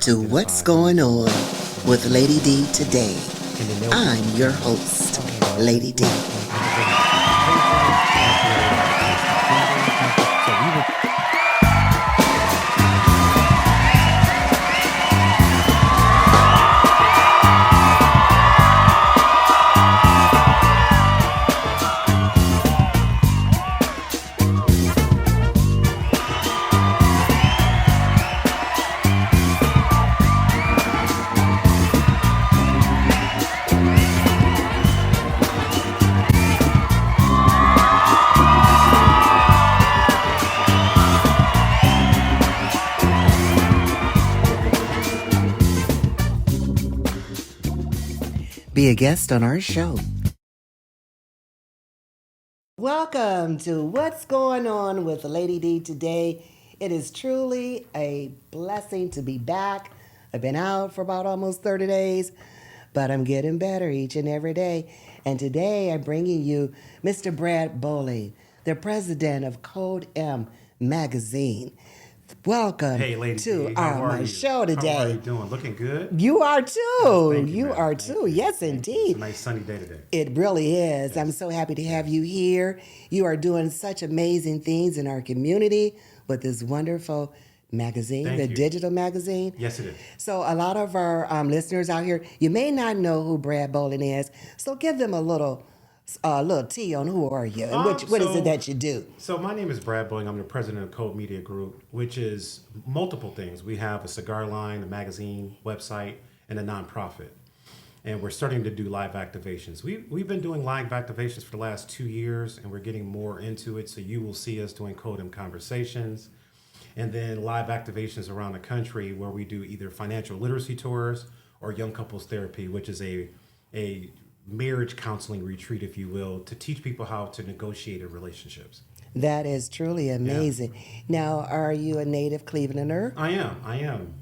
to What's Going On with Lady D today. I'm your host, Lady D. Be a guest on our show. Welcome to What's Going On with Lady D today. It is truly a blessing to be back. I've been out for about almost 30 days, but I'm getting better each and every day. And today I'm bringing you Mr. Brad Bowling, the president of Code M Magazine. Welcome Hey, Lady to D, how are my you? show today. How are you doing? Looking good? You are too. Yes, thank you ma'am. are Thank too. you. Yes, Thank you. indeed. It's a nice sunny day today. It really is. Yes. I'm so happy to have you here. You are doing such amazing things in our community with this wonderful magazine, Thank the you. digital magazine. Yes, it is. So a lot of our listeners out here, you may not know who Brad Bowling is. So give them a little tea on who are you and what is it that you do? So my name is Brad Bowling. I'm the president of Code Media Group, which is multiple things. We have a cigar line, a magazine, website, and a nonprofit. And we're starting to do live activations. We've been doing live activations for the last 2 years, and we're getting more into it. So you will see us doing Code M conversations, and then live activations around the country where we do either financial literacy tours or young couples therapy, which is a marriage counseling retreat, if you will, to teach people how to negotiate in relationships. That is truly amazing. Now, are you a native Clevelander? I am.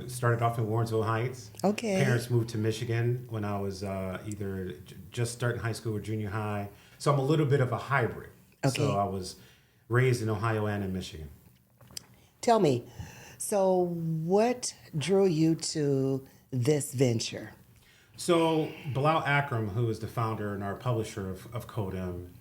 Started off in Warrensville Heights. Okay. Parents moved to Michigan when I was either just starting high school or junior high. So I'm a little bit of a hybrid. Okay. So I was raised in Ohio and in Michigan. Tell me, so what drew you to this venture? So Bilal Akram, who is the founder and our publisher of Code M,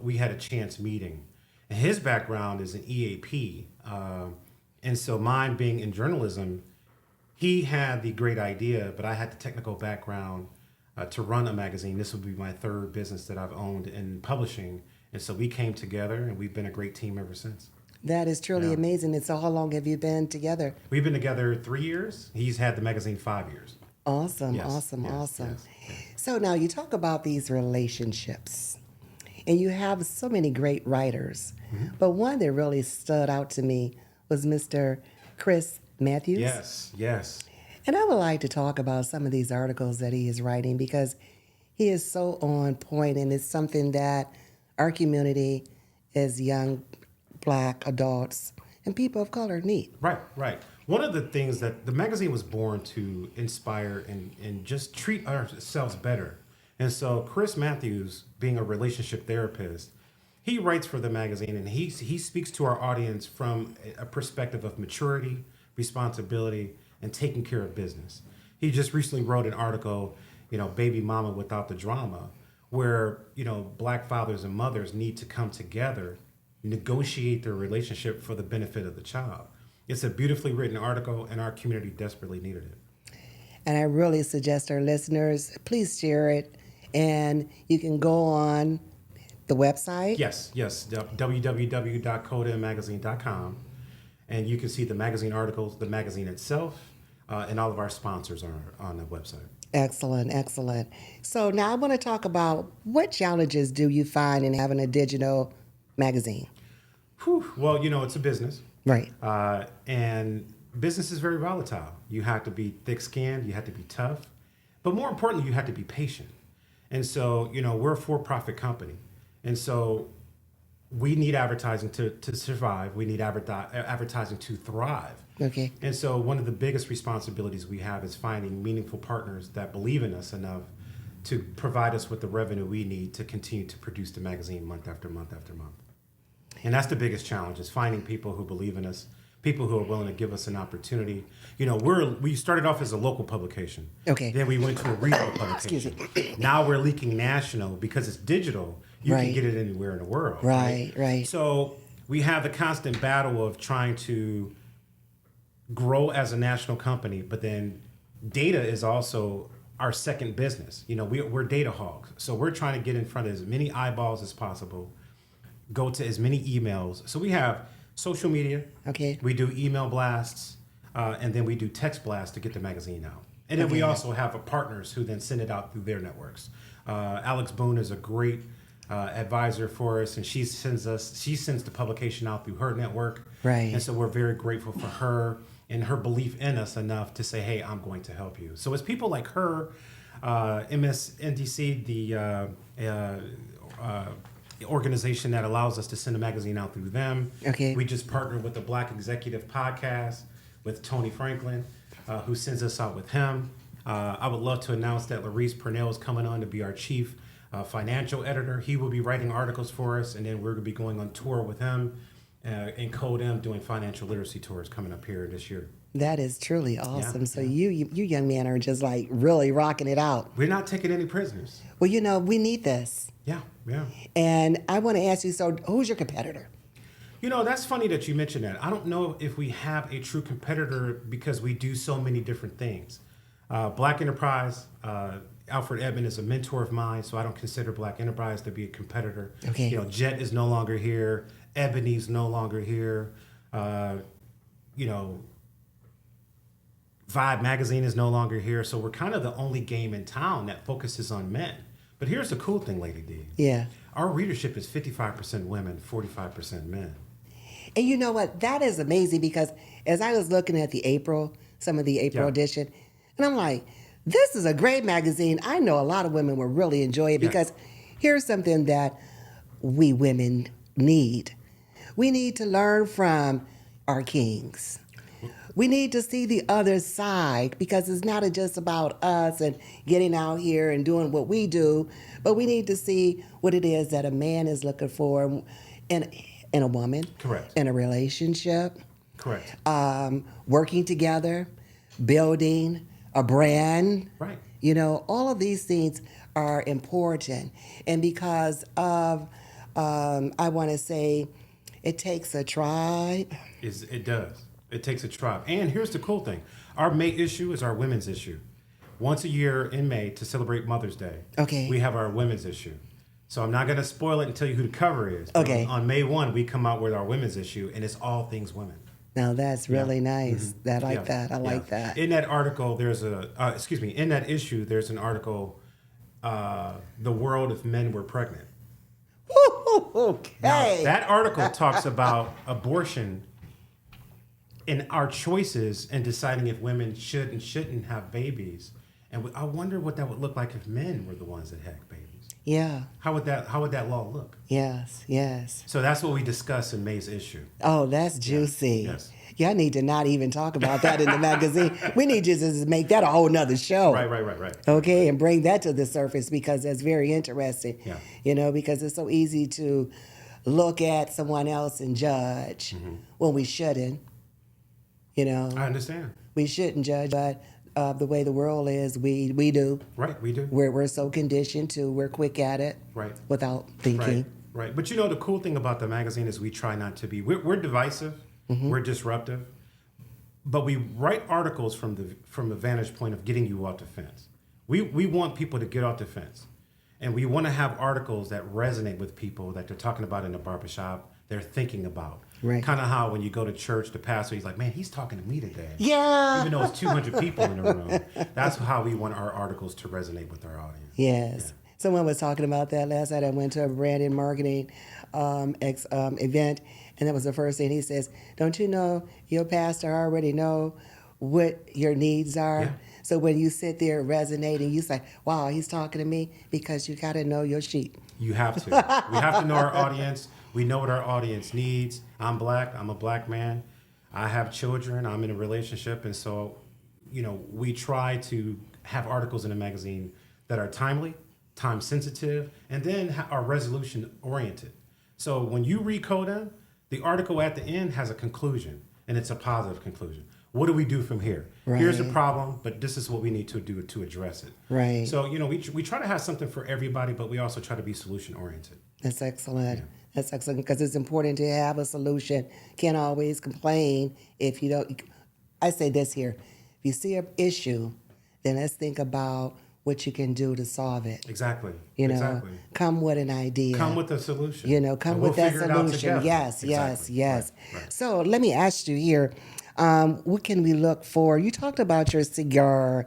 we had a chance meeting. And his background is an EAP. And so mine being in journalism, he had the great idea, but I had the technical background to run a magazine. This will be my third business that I've owned in publishing. And so we came together, and we've been a great team ever since. That is truly amazing. And so how long have you been together? We've been together 3 years. He's had the magazine 5 years. Awesome, Yes, awesome, yes, awesome. yes. So now you talk about these relationships, and you have so many great writers, but one that really stood out to me was Mr. Chris Matthews. Yes. And I would like to talk about some of these articles that he is writing because he is so on point, and it's something that our community as young Black adults and people of color need. Right. One of the things that the magazine was born to inspire and just treat ourselves better. And so Chris Matthews, being a relationship therapist, he writes for the magazine, and he speaks to our audience from a perspective of maturity, responsibility, and taking care of business. He just recently wrote an article, Baby Mama Without the Drama, where, Black fathers and mothers need to come together, negotiate their relationship for the benefit of the child. It's a beautifully written article, and our community desperately needed it. And I really suggest our listeners, please share it. And you can go on the website. Yes, www.codemmagazine.com. And you can see the magazine articles, the magazine itself, and all of our sponsors are on the website. Excellent. So now I want to talk about what challenges do you find in having a digital magazine? Well, it's a business. Right. And business is very volatile. You have to be thick-skinned, you have to be tough, but more importantly, you have to be patient. And so, we're a for-profit company. And so we need advertising to survive. We need advertising to thrive. Okay. And so one of the biggest responsibilities we have is finding meaningful partners that believe in us enough to provide us with the revenue we need to continue to produce the magazine month after month after month. And that's the biggest challenge, is finding people who believe in us, people who are willing to give us an opportunity. We started off as a local publication. Okay. Then we went to a regional Excuse publication. Now we're leaking national because it's digital. You Right. can get it anywhere in the world. Right. So we have the constant battle of trying to grow as a national company, but then data is also our second business. We're data hogs. So we're trying to get in front of as many eyeballs as possible, go to as many emails. So we have social media. Okay. We do email blasts, and then we do text blasts to get the magazine out. And then we Okay. also have partners who then send it out through their networks. Alex Boone is a great advisor for us, and she sends the publication out through her network. Right. And so we're very grateful for her and her belief in us enough to say, hey, I'm going to help you. So it's people like her, MSNDC, the organization that allows us to send a magazine out through them. Okay. We just partnered with the Black Executive Podcast with Tony Franklin, who sends us out with him. I would love to announce that Laurice Purnell is coming on to be our chief financial editor. He will be writing articles for us, and then we're going to be going on tour with him and Code M doing financial literacy tours coming up here this year. That is truly awesome. So yeah. you young men are just like really rocking it out. We're not taking any prisoners. Well, we need this. Yeah. And I want to ask you, so who's your competitor? That's funny that you mentioned that. I don't know if we have a true competitor because we do so many different things. Black Enterprise, Alfred Edmond is a mentor of mine, so I don't consider Black Enterprise to be a competitor. Okay. Jet is no longer here. Ebony's no longer here. Vibe Magazine is no longer here. So we're kind of the only game in town that focuses on men. But here's the cool thing, Lady D. Yeah. Our readership is 55% women, 45% men. And you know what? That is amazing because as I was looking at some of the April Yeah. edition, and I'm like, this is a great magazine. I know a lot of women will really enjoy it Yeah. because here's something that we women need. We need to learn from our kings. We need to see the other side because it's not just about us and getting out here and doing what we do, but we need to see what it is that a man is looking for in a woman, Correct. in a relationship, Correct. working together, building a brand. Right. All of these things are important. And because of, I want to say, it takes a tribe. It does. It takes a tribe. And here's the cool thing. Our May issue is our women's issue. Once a year in May to celebrate Mother's Day, Okay. we have our women's issue. So I'm not going to spoil it and tell you who the cover is. But Okay. On May 1, we come out with our women's issue, and it's all things women. Now that's really nice. I like Yeah. that. I like that. In that article, in that issue, there's an article, The World If Men Were Pregnant. Okay. Now, that article talks about abortion and our choices in deciding if women should and shouldn't have babies. And I wonder what that would look like if men were the ones that had babies. Yeah. How would that law look? Yes. So that's what we discuss in May's issue. Oh, that's juicy. Yes. Y'all need to not even talk about that in the magazine. We need you to just make that a whole nother show. Right. Okay, and bring that to the surface because that's very interesting. Yeah. Because it's so easy to look at someone else and judge when we shouldn't. I understand. We shouldn't judge, but the way the world is, we do. Right, we do. We're so conditioned to, we're quick at it. Right. Without thinking. Right. But the cool thing about the magazine is we try not to be. We're divisive. We're disruptive. But we write articles from the vantage point of getting you off the fence. We want people to get off the fence. And we want to have articles that resonate with people that they're talking about in the barbershop, they're thinking about. Right. Kind of how when you go to church, the pastor, he's like, man, he's talking to me today. Yeah. Even though it's 200 people in the room. That's how we want our articles to resonate with our audience. Yes. Someone was talking about that last night. I went to a brand and marketing event, and that was the first thing he says. Don't you know your pastor already know what your needs are? Yeah. So when you sit there resonating, you say, wow, he's talking to me, because you got to know your sheep. You have to. We have to know our audience. We know what our audience needs. I'm black. I'm a black man. I have children. I'm in a relationship. And so, we try to have articles in a magazine that are timely, time sensitive, and then are resolution oriented. So when you read Code M, the article at the end has a conclusion. and it's a positive conclusion. What do we do from here? Here's the Right. problem, but this is what we need to do to address it. Right. So, we try to have something for everybody, but we also try to be solution oriented. That's excellent. That's excellent because it's important to have a solution. Can't always complain if you don't. I say this here: if you see an issue, then let's think about what you can do to solve it. Exactly. You know, exactly. come with an idea. Come with a solution. You know, come And with we'll that figure it out solution. together. Yes, yes, Exactly. yes. Right. So let me ask you here, what can we look for? You talked about your cigar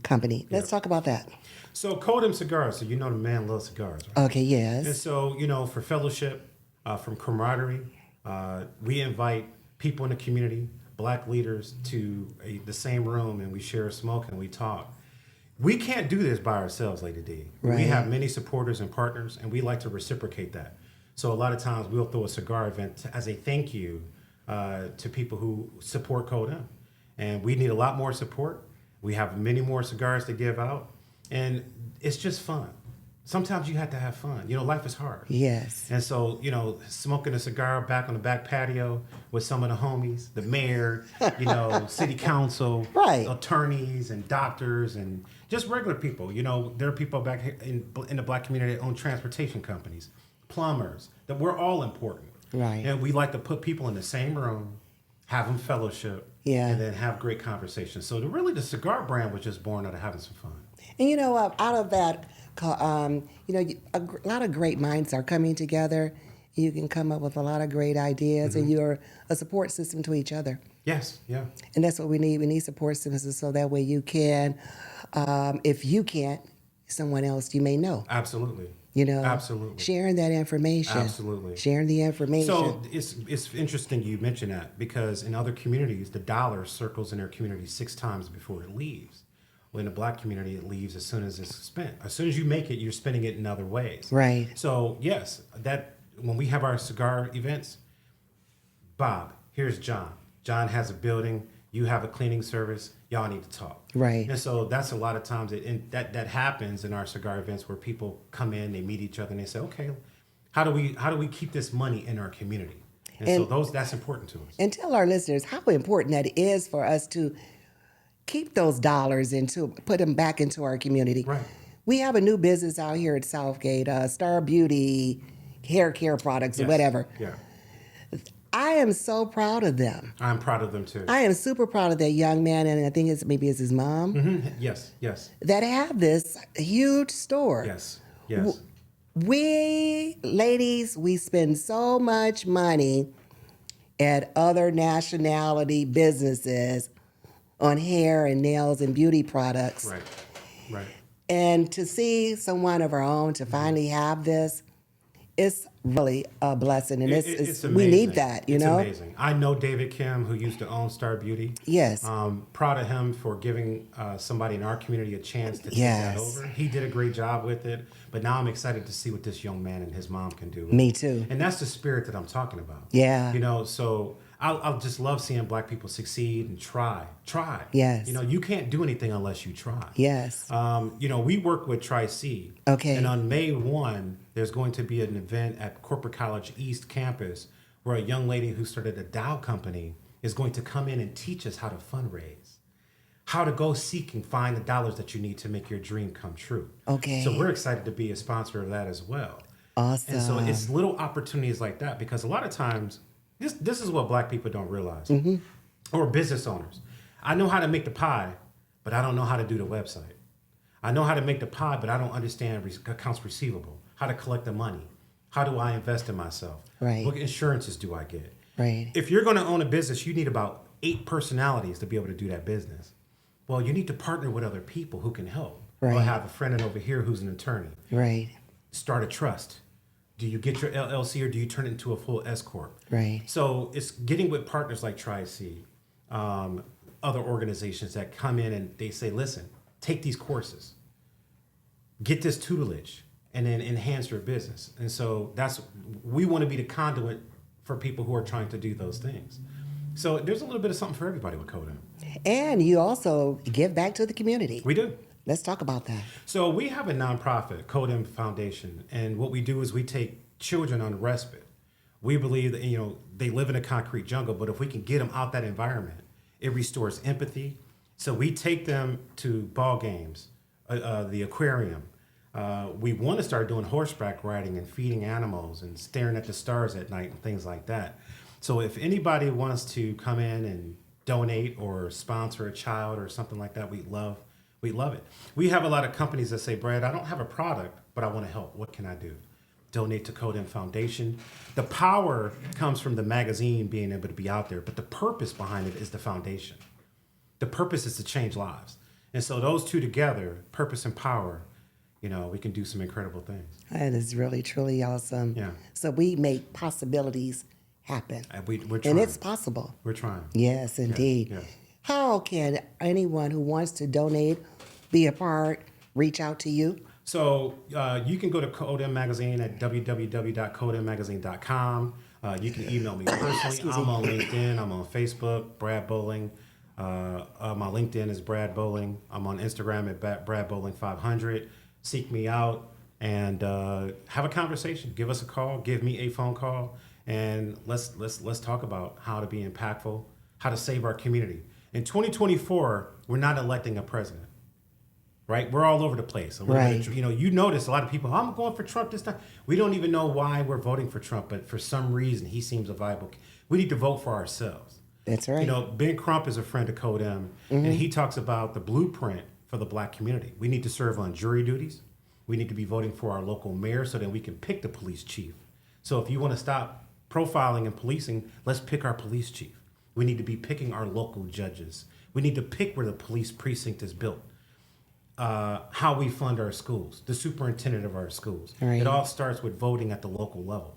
company. Let's talk about that. So, Codem Cigars. So, the man loves cigars, right? Okay, And yes. so, for fellowship, from camaraderie, we invite people in the community, black leaders, to the same room, and we share a smoke and we talk. We can't do this by ourselves, Lady D. We Right. have many supporters and partners, and we like to reciprocate that. So a lot of times we'll throw a cigar event as a thank you to people who support Code M. And we need a lot more support. We have many more cigars to give out, and it's just fun. Sometimes you have to have fun. Life is hard. Yes. And so, smoking a cigar back on the back patio with some of the homies, the mayor, city council, Right. attorneys and doctors and just regular people. There are people back here in the black community that own transportation companies, plumbers, that we're all important. Right. And we like to put people in the same room, have them fellowship, Yeah. and then have great conversations. So the cigar brand was just born out of having some fun. And out of that, a lot of great minds are coming together. You can come up with a lot of great ideas, and you're a support system to each other. Yes, yeah. And that's what we need. We need support systems so that way you can, if you can't, someone else you may know. Absolutely. Absolutely. Sharing that information. Absolutely. Sharing the information. So it's interesting you mention that, because in other communities, the dollar circles in their community 6 times before it leaves. Well, in the black community, it leaves as soon as it's spent. As soon as you make it, you're spending it in other ways. Right. So yes, that when we have our cigar events, Bob, here's John. John has a building. You have a cleaning service. Y'all need to talk. Right. And so that's a lot of times that happens in our cigar events, where people come in, they meet each other, and they say, okay, how do we keep this money in our community? And so that's important to us. And tell our listeners how important that is for us to keep those dollars put them back into our community. Right. We have a new business out here at Southgate, Star Beauty, hair care products, or Yes. whatever. Yeah. I am so proud of them. I'm proud of them too. I am super proud of that young man, and I think maybe it's his mom, Yes, yes, that have this huge store. yes, yes. We ladies, we spend so much money at other nationality businesses on hair and nails and beauty products. Right, right. And to see someone of our own to finally have this, it's really a blessing. And it's we amazing. need that, It's amazing. I know David Kim, who used to own Star Beauty. Yes. Proud of him for giving somebody in our community a chance to take Yes. that over. He did a great job with it. But now I'm excited to see what this young man and his mom can do. Me too. And that's the spirit that I'm talking about. Yeah. So I'll just love seeing black people succeed and try. Yes. You can't do anything unless you try. Yes. We work with Tri-C. Okay. And on May 1, there's going to be an event at Corporate College East campus where a young lady who started a Dow company is going to come in and teach us how to fundraise, how to go seek and find the dollars that you need to make your dream come true. Okay. So we're excited to be a sponsor of that as well. Awesome. And so it's little opportunities like that, because a lot of times, this is what black people don't realize, or business owners. I know how to make the pie, but I don't know how to do the website. I know how to make the pie, but I don't understand accounts receivable, how to collect the money. How do I invest in myself? Right. What insurances do I get? Right. If you're going to own a business, you need about 8 personalities to be able to do that business. Well, you need to partner with other people who can help. Right. I have a friend over here who's an attorney. Right. Start a trust. Do you get your LLC, or do you turn it into a full S corp? Right. So it's getting with partners like Tri-C, other organizations that come in and they say, listen, take these courses, get this tutelage, and then enhance your business. And so we want to be the conduit for people who are trying to do those things. So there's a little bit of something for everybody with Codem. And you also give back to the community. We do. Let's talk about that. So we have a nonprofit, Codem Foundation, and what we do is we take children on respite We believe that, they live in a concrete jungle, but if we can get them out that environment, it restores empathy. So we take them to ball games, the aquarium. We want to start doing horseback riding and feeding animals and staring at the stars at night and things like that. So if anybody wants to come in and donate or sponsor a child or something like that, we love it. We have a lot of companies that say, Brad, I don't have a product, but I want to help. What can I do? Donate to Code M Foundation. The power comes from the magazine being able to be out there, but the purpose behind it is the foundation. The purpose is to change lives. And so those two together, purpose and power, we can do some incredible things. That is really, truly awesome. Yeah. So we make possibilities happen. And we're trying. And it's possible. We're trying. Yes, indeed. Yes. How can anyone who wants to donate, be a part, reach out to you? So you can go to Code M Magazine at www.codemmagazine.com. You can email me personally. I'm on LinkedIn. I'm on Facebook, Brad Bowling. My LinkedIn is Brad Bowling. I'm on Instagram at Brad Bowling 500. Seek me out and have a conversation. Give us a call. Give me a phone call, and let's talk about how to be impactful, how to save our community. In 2024, we're not electing a president, right? We're all over the place. Right. You notice a lot of people, I'm going for Trump this time. We don't even know why we're voting for Trump, but for some reason, he seems a viable. We need to vote for ourselves. That's right. Ben Crump is a friend of Code M, and he talks about the blueprint for the Black community. We need to serve on jury duties. We need to be voting for our local mayor so that we can pick the police chief. So if you want to stop profiling and policing, let's pick our police chief. We need to be picking our local judges. We need to pick where the police precinct is built. How we fund our schools, the superintendent of our schools. Right. It all starts with voting at the local level.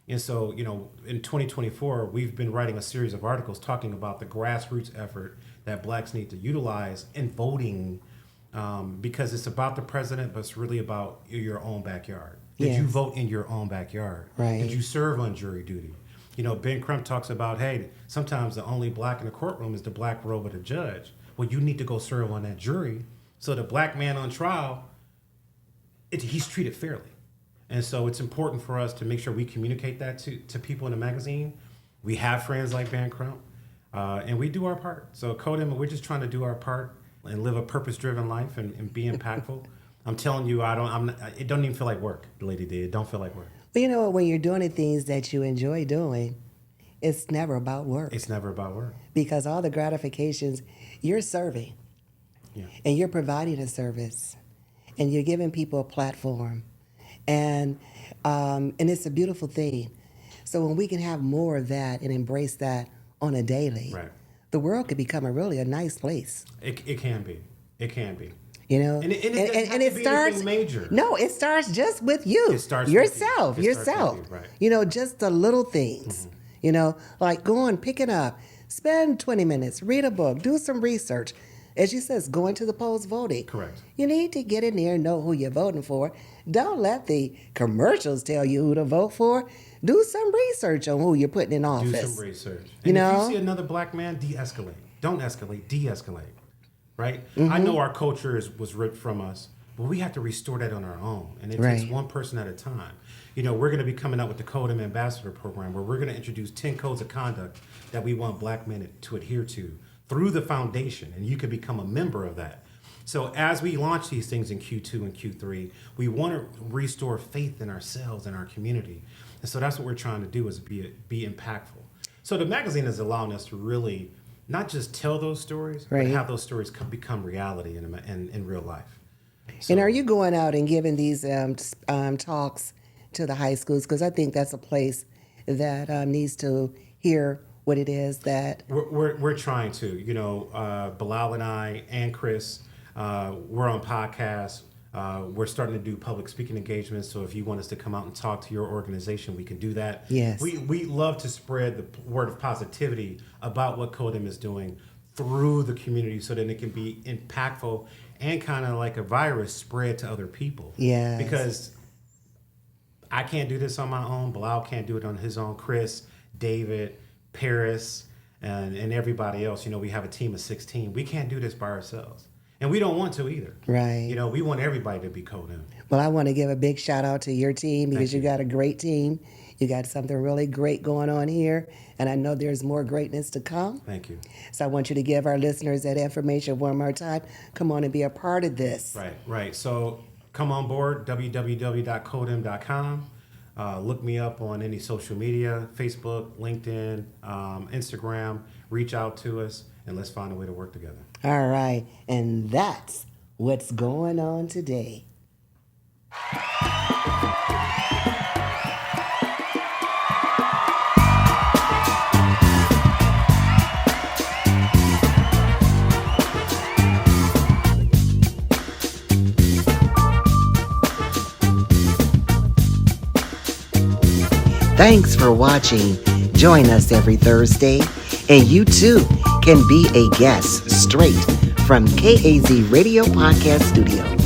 And so, in 2024, we've been writing a series of articles talking about the grassroots effort that Blacks need to utilize in voting, because it's about the president, but it's really about your own backyard. Did you Yes. vote in your own backyard? Right. Did you serve on jury duty? Ben Crump talks about, hey, sometimes the only Black in the courtroom is the black robe of the judge. Well, you need to go serve on that jury so the Black man on trial, he's treated fairly. And so it's important for us to make sure we communicate that to people in the magazine. We have friends like Ben Crump, and we do our part. So Code M, we're just trying to do our part and live a purpose-driven life and be impactful. I'm telling you, it don't even feel like work, Lady D. It don't feel like work. Well, when you're doing the things that you enjoy doing, it's never about work. It's never about work. Because all the gratifications, you're serving. Yeah. And you're providing a service. And you're giving people a platform. And it's a beautiful thing. So when we can have more of that and embrace that on a daily, Right. the world could become a nice place. It can be. It can be. And it doesn't have to be anything major. No, it starts just with you. It starts with you. yourself. It starts yourself. with you, right. Just the little things. Like going, picking up, spend 20 minutes, read a book, do some research. As you says, going to the polls voting. Correct. You need to get in there and know who you're voting for. Don't let the commercials tell you who to vote for. Do some research on who you're putting in office. Do some research. And if you see another Black man, de-escalate. Don't escalate, de-escalate. Right? I know our culture was ripped from us, but we have to restore that on our own. And it takes Right. one person at a time. We're going to be coming out with the Code M Ambassador Program, where we're going to introduce 10 codes of conduct that we want Black men to adhere to through the foundation, and you can become a member of that. So as we launch these things in Q2 and Q3, we want to restore faith in ourselves and our community. And so that's what we're trying to do, is be impactful. So the magazine is allowing us to really not just tell those stories, Right. but have those stories become reality in real life. So, And are you going out and giving these talks to the high schools? Because I think that's a place that needs to hear what it is that... We're trying to. Bilal and I and Chris, we're on podcasts. We're starting to do public speaking engagements. So if you want us to come out and talk to your organization, we can do that. Yes. We love to spread the word of positivity about what Code M is doing through the community, so that it can be impactful and kind of like a virus spread to other people. Yes. Because I can't do this on my own. Bilal can't do it on his own. Chris, David, Paris, and everybody else. We have a team of 16. We can't do this by ourselves. And we don't want to either. Right. You know, we want everybody to be Codem. Well, I want to give a big shout out to your team because Thank you you. got a great team. You got something really great going on here, and I know there's more greatness to come. Thank you. So I want you to give our listeners that information one more time. Come on and be a part of this. Right. So come on board, www.codem.com. Look me up on any social media, Facebook, LinkedIn, Instagram. Reach out to us, and let's find a way to work together. All right. And that's what's going on today. Thanks for watching. Join us every Thursday, and you too can be a guest straight from KAZ Radio Podcast Studios.